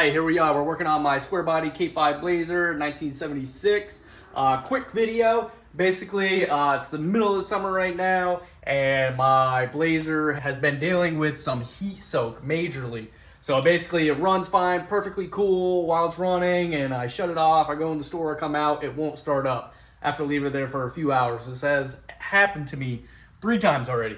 right, here we are. We're working on my Squarebody K5 Blazer 1976. Quick video. Basically, it's the middle of the summer right now, and my Blazer has been dealing with some heat soak majorly. So basically, it runs fine, perfectly cool while it's running, and I shut it off. I go in the store, I come out, it won't start up after leaving it there for a few hours. This has happened to me 3 times already.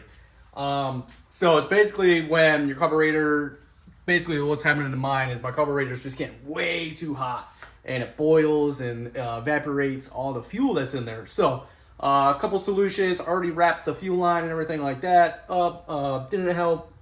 So it's basically when your carburetor, basically what's happening to mine is my carburetor is just getting way too hot and it boils and evaporates all the fuel that's in there. So a couple solutions, already wrapped the fuel line and everything like that up, didn't help.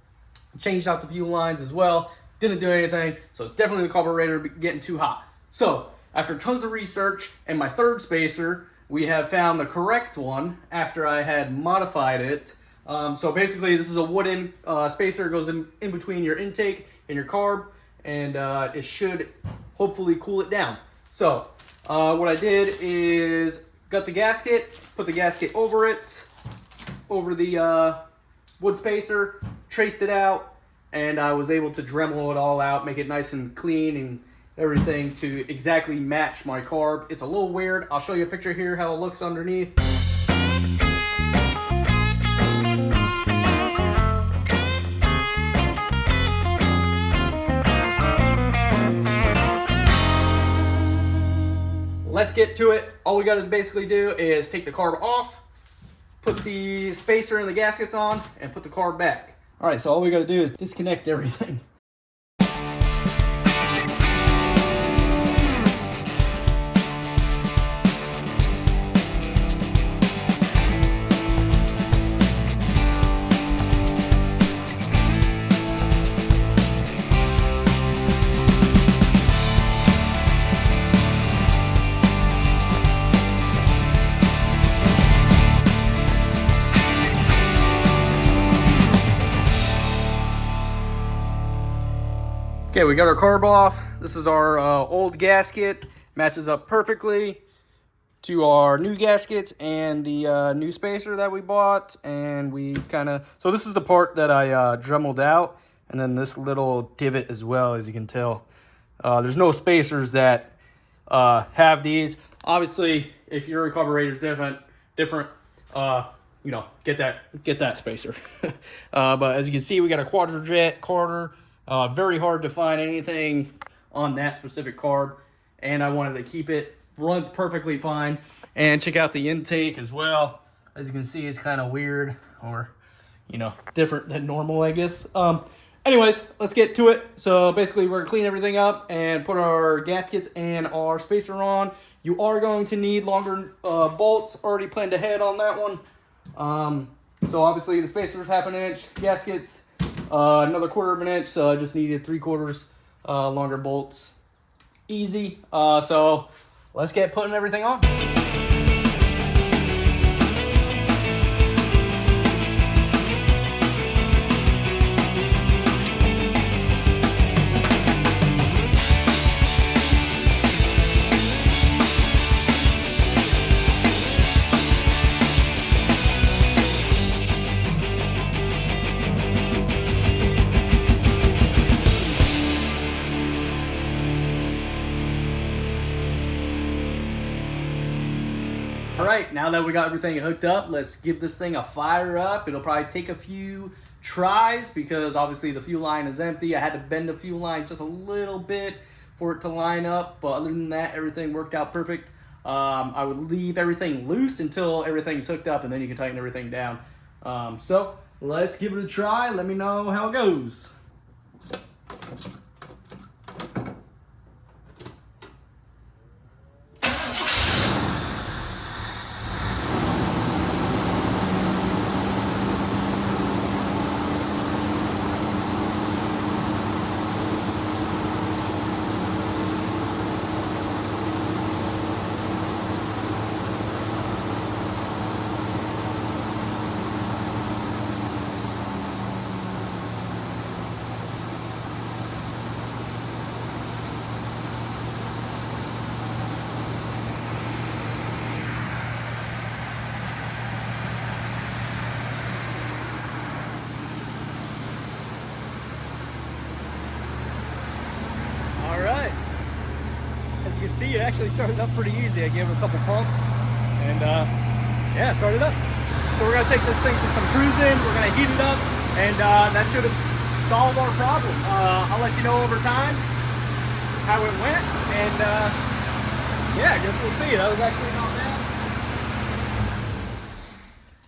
Changed out the fuel lines as well, didn't do anything. So it's definitely the carburetor getting too hot. So after tons of research and my third spacer, we have found the correct one after I had modified it. So basically, this is a wooden spacer. It goes in between your intake and your carb, and it should hopefully cool it down. So what I did is got the gasket, put the gasket over it, over the wood spacer, traced it out, and I was able to Dremel it all out, make it nice and clean and everything to exactly match my carb. It's a little weird. I'll show you a picture here how it looks underneath. Let's get to it. All we gotta basically do is take the carb off, put the spacer and the gaskets on, and put the carb back. All right, so all we gotta do is disconnect everything. Okay, we got our carb off. This is our old gasket. Matches up perfectly to our new gaskets and the new spacer that we bought. And we so this is the part that I Dremeled out. And then this little divot as well, as you can tell. There's no spacers that have these. Obviously, if your carburetor is different, you know, get that spacer. But as you can see, we got a Quadrajet carter. Very hard to find anything on that specific carb, and I wanted to keep it, runs perfectly fine. And check out the intake as well. As you can see, it's kind of weird, or you know, different than normal, I guess. Anyways, let's get to it. So basically, we're gonna clean everything up and put our gaskets and our spacer on. You are going to need longer bolts. Already planned ahead on that one. So obviously, the spacer's 1/2 inch, gaskets another 1/4 inch, so I just needed 3/4 longer bolts. Easy. So let's get putting everything on. All right, now that we got everything hooked up, let's give this thing a fire up. It'll probably take a few tries because obviously the fuel line is empty. I had to bend the fuel line just a little bit for it to line up, but other than that, everything worked out perfect. I would leave everything loose until everything's hooked up, and then you can tighten everything down. So let's give it a try. Let me know how it goes. see, it actually started up pretty easy. I gave it a couple pumps, and yeah, it started up. So we're gonna take this thing for some cruising. We're gonna heat it up, and that should have solved our problem. I'll let you know over time how it went, and yeah, I guess we'll see. That was actually not bad.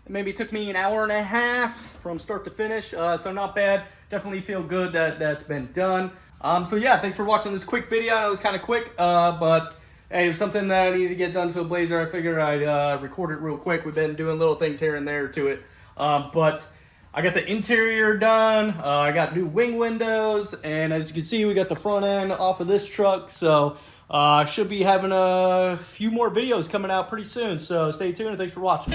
Maybe took me an hour and a half from start to finish, so not bad. Definitely feel good that that's been done. So yeah, thanks for watching this quick video. I know it was kind of quick, but hey, it was something that I needed to get done to a Blazer. I figured I'd record it real quick. We've been doing little things here and there to it, but I got the interior done. I got new wing windows, and as you can see, we got the front end off of this truck. So I should be having a few more videos coming out pretty soon. So stay tuned, and thanks for watching.